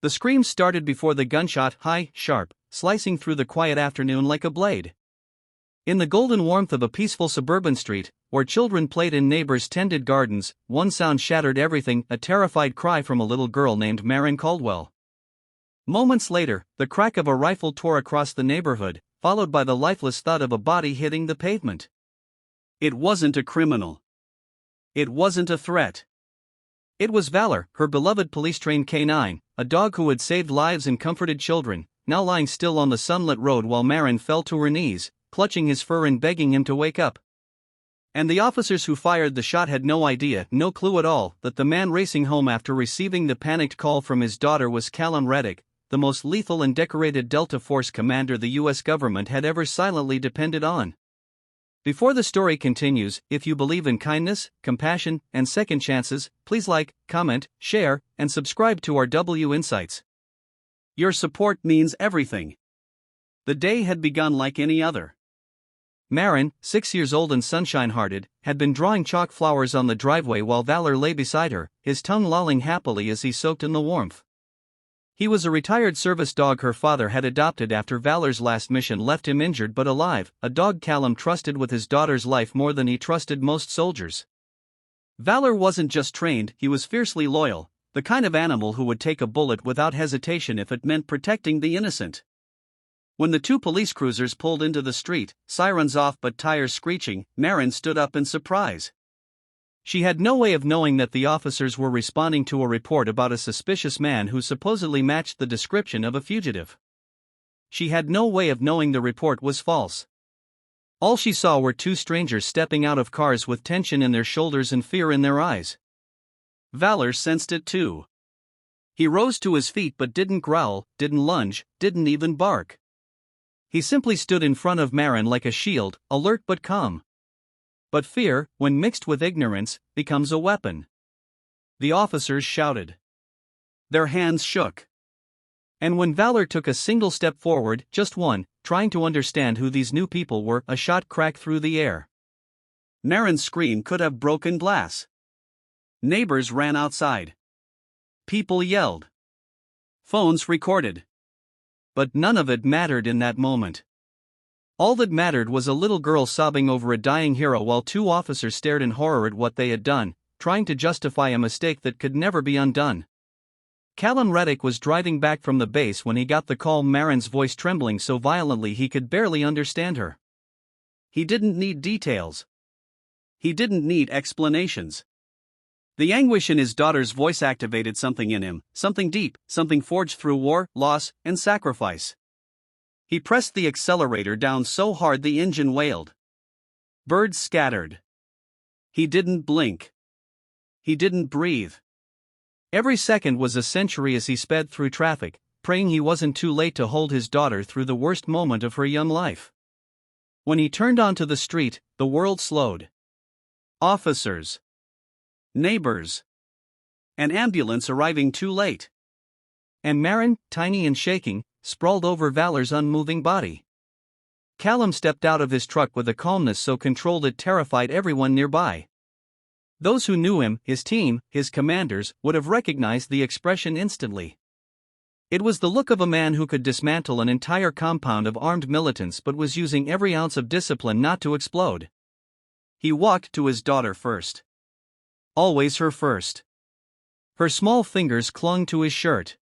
The scream started before the gunshot, high, sharp, slicing through the quiet afternoon like a blade. In the golden warmth of a peaceful suburban street, where children played in neighbors' tended gardens, one sound shattered everything, a terrified cry from a little girl named Marin Caldwell. Moments later, the crack of a rifle tore across the neighborhood, followed by the lifeless thud of a body hitting the pavement. It wasn't a criminal. It wasn't a threat. It was Valor, her beloved police-trained canine, a dog who had saved lives and comforted children, now lying still on the sunlit road while Marin fell to her knees, clutching his fur and begging him to wake up. And the officers who fired the shot had no idea, no clue at all, that the man racing home after receiving the panicked call from his daughter was Callum Reddick, the most lethal and decorated Delta Force commander the U.S. government had ever silently depended on. Before the story continues, if you believe in kindness, compassion, and second chances, please like, comment, share, and subscribe to our W Insights. Your support means everything. The day had begun like any other. Marin, 6 years old and sunshine-hearted, had been drawing chalk flowers on the driveway while Valor lay beside her, his tongue lolling happily as he soaked in the warmth. He was a retired service dog her father had adopted after Valor's last mission left him injured but alive, a dog Callum trusted with his daughter's life more than he trusted most soldiers. Valor wasn't just trained, he was fiercely loyal, the kind of animal who would take a bullet without hesitation if it meant protecting the innocent. When the two police cruisers pulled into the street, sirens off but tires screeching, Marin stood up in surprise. She had no way of knowing that the officers were responding to a report about a suspicious man who supposedly matched the description of a fugitive. She had no way of knowing the report was false. All she saw were two strangers stepping out of cars with tension in their shoulders and fear in their eyes. Valor sensed it too. He rose to his feet but didn't growl, didn't lunge, didn't even bark. He simply stood in front of Marin like a shield, alert but calm. But fear, when mixed with ignorance, becomes a weapon. The officers shouted. Their hands shook. And when Valor took a single step forward, just one, trying to understand who these new people were, a shot cracked through the air. Marin's scream could have broken glass. Neighbors ran outside. People yelled. Phones recorded. But none of it mattered in that moment. All that mattered was a little girl sobbing over a dying hero while two officers stared in horror at what they had done, trying to justify a mistake that could never be undone. Callum Reddick was driving back from the base when he got the call, Marin's voice trembling so violently he could barely understand her. He didn't need details. He didn't need explanations. The anguish in his daughter's voice activated something in him, something deep, something forged through war, loss, and sacrifice. He pressed the accelerator down so hard the engine wailed. Birds scattered. He didn't blink. He didn't breathe. Every second was a century as he sped through traffic, praying he wasn't too late to hold his daughter through the worst moment of her young life. When he turned onto the street, the world slowed. Officers. Neighbors. An ambulance arriving too late. And Marin, tiny and shaking, sprawled over Valor's unmoving body. Callum stepped out of his truck with a calmness so controlled it terrified everyone nearby. Those who knew him, his team, his commanders, would have recognized the expression instantly. It was the look of a man who could dismantle an entire compound of armed militants but was using every ounce of discipline not to explode. He walked to his daughter first. Always her first. Her small fingers clung to his shirt.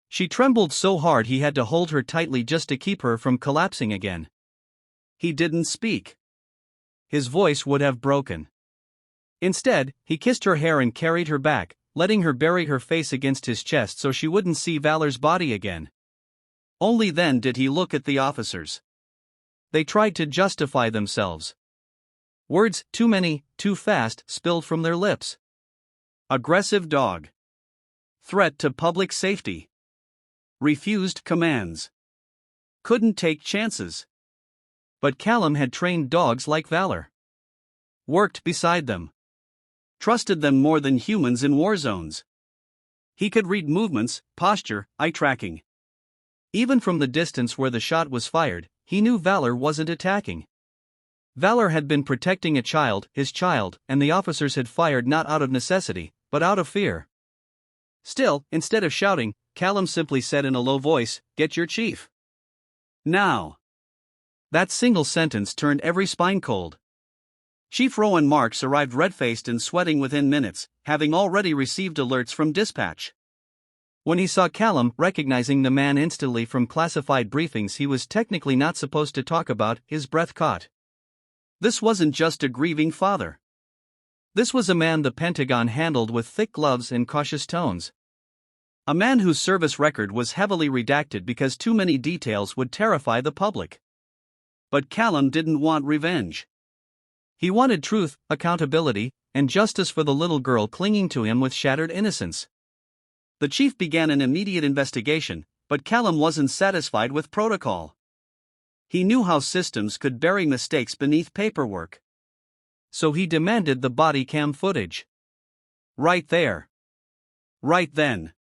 She trembled so hard he had to hold her tightly just to keep her from collapsing again. He didn't speak. His voice would have broken. Instead, he kissed her hair and carried her back, letting her bury her face against his chest so she wouldn't see Valor's body again. Only then did he look at the officers. They tried to justify themselves. Words, too many, too fast, spilled from their lips. Aggressive dog. Threat to public safety. Refused commands. Couldn't take chances. But Callum had trained dogs like Valor. Worked beside them. Trusted them more than humans in war zones. He could read movements, posture, eye tracking. Even from the distance where the shot was fired, he knew Valor wasn't attacking. Valor had been protecting a child, his child, and the officers had fired not out of necessity, but out of fear. Still, instead of shouting, Callum simply said in a low voice, "Get your chief now." That single sentence turned every spine cold. Chief Rowan Marks arrived red-faced and sweating within minutes, having already received alerts from dispatch. When he saw Callum, recognizing the man instantly from classified briefings he was technically not supposed to talk about, his breath caught. This wasn't just a grieving father. This was a man the Pentagon handled with thick gloves and cautious tones. A man whose service record was heavily redacted because too many details would terrify the public. But Callum didn't want revenge. He wanted truth, accountability, and justice for the little girl clinging to him with shattered innocence. The chief began an immediate investigation, but Callum wasn't satisfied with protocol. He knew how systems could bury mistakes beneath paperwork. So he demanded the body cam footage. Right there. Right then.